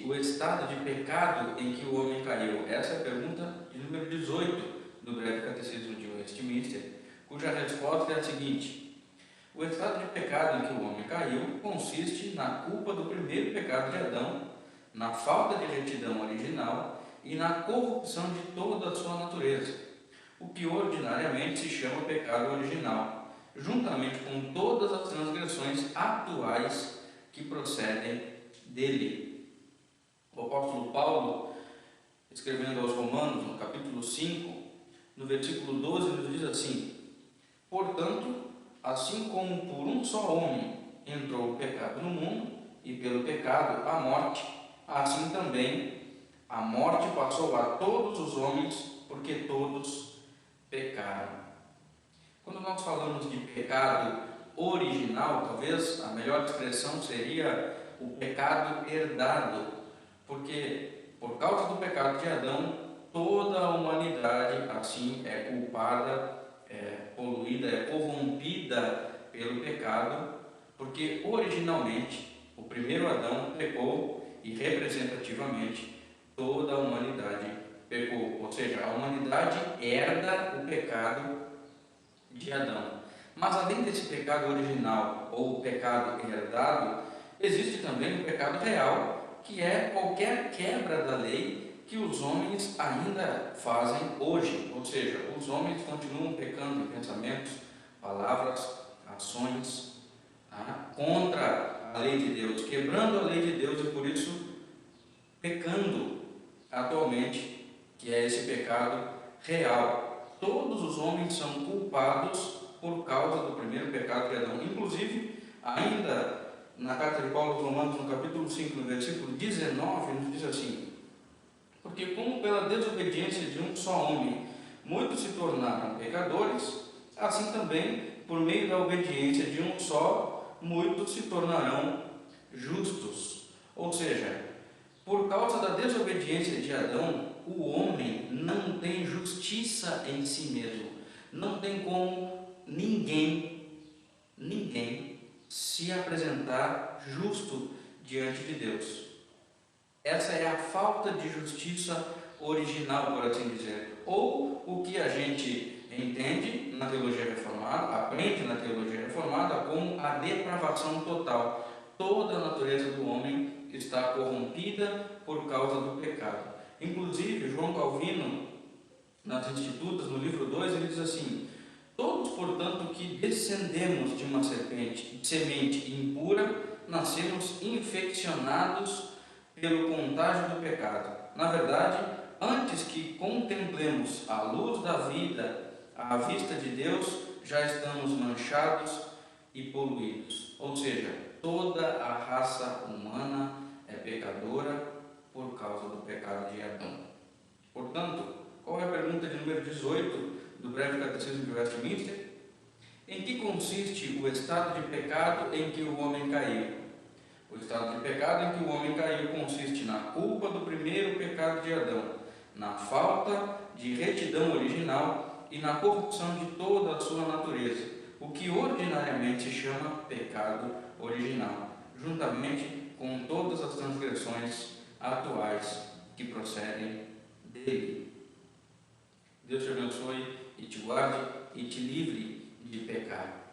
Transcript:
o estado de pecado em que o homem caiu? Essa é a pergunta de número 18 do Breve Catecismo de Westminster, cuja resposta é a seguinte: o estado de pecado em que o homem caiu consiste na culpa do primeiro pecado de Adão, na falta de retidão original e na corrupção de toda a sua natureza, o que ordinariamente se chama pecado original, juntamente com todas as transgressões atuais que procedem dele. O apóstolo Paulo, escrevendo aos Romanos, no capítulo 5, no versículo 12, nos diz assim: portanto, assim como por um só homem entrou o pecado no mundo, e pelo pecado a morte, assim também a morte passou a todos os homens, porque todos pecaram. Quando nós falamos de pecado original, talvez a melhor expressão seria o pecado herdado, porque por causa do pecado de Adão, toda a humanidade assim é culpada, é poluída, é corrompida pelo pecado, porque originalmente o primeiro Adão pecou e representativamente toda a humanidade pecou, ou seja, a humanidade herda o pecado de Adão. Mas além desse pecado original ou o pecado herdado, existe também o pecado real, que é qualquer quebra da lei que os homens ainda fazem hoje, ou seja, os homens continuam pecando em pensamentos, palavras, ações, contra a lei de Deus, quebrando a lei de Deus e por isso pecando atualmente, que é esse pecado real. Todos os homens são culpados por causa do primeiro pecado de Adão. Inclusive, ainda na carta de Paulo aos Romanos, no capítulo 5, no versículo 19, nos diz assim: porque como pela desobediência de um só homem muitos se tornaram pecadores, assim também, por meio da obediência de um só, muitos se tornarão justos. Ou seja, por causa da desobediência de Adão, o homem não tem justiça em si mesmo. Não tem como ninguém se apresentar justo diante de Deus. Essa é a falta de justiça original, por assim dizer. Ou o que a gente entende na teologia reformada, aprende na teologia reformada, como a depravação total. Toda a natureza do homem está corrompida por causa do pecado. Inclusive, João Calvino, nas Institutas, no livro 2, ele diz assim: todos, portanto, que descendemos de uma semente impura, nascemos infeccionados pelo contágio do pecado. Na verdade, antes que contemplemos a luz da vida à vista de Deus, já estamos manchados e poluídos. Ou seja, toda a raça humana é pecadora por causa do pecado de Adão. Portanto, qual é a pergunta de número 18 do Breve Catecismo de Westminster? Em que consiste o estado de pecado em que o homem caiu? O estado de pecado em que o homem caiu consiste na culpa do primeiro pecado de Adão, na falta de retidão original e na corrupção de toda a sua natureza, o que ordinariamente se chama pecado original, juntamente com todas as transgressões atuais que procedem dele. Deus te abençoe e te guarde e te livre de pecar.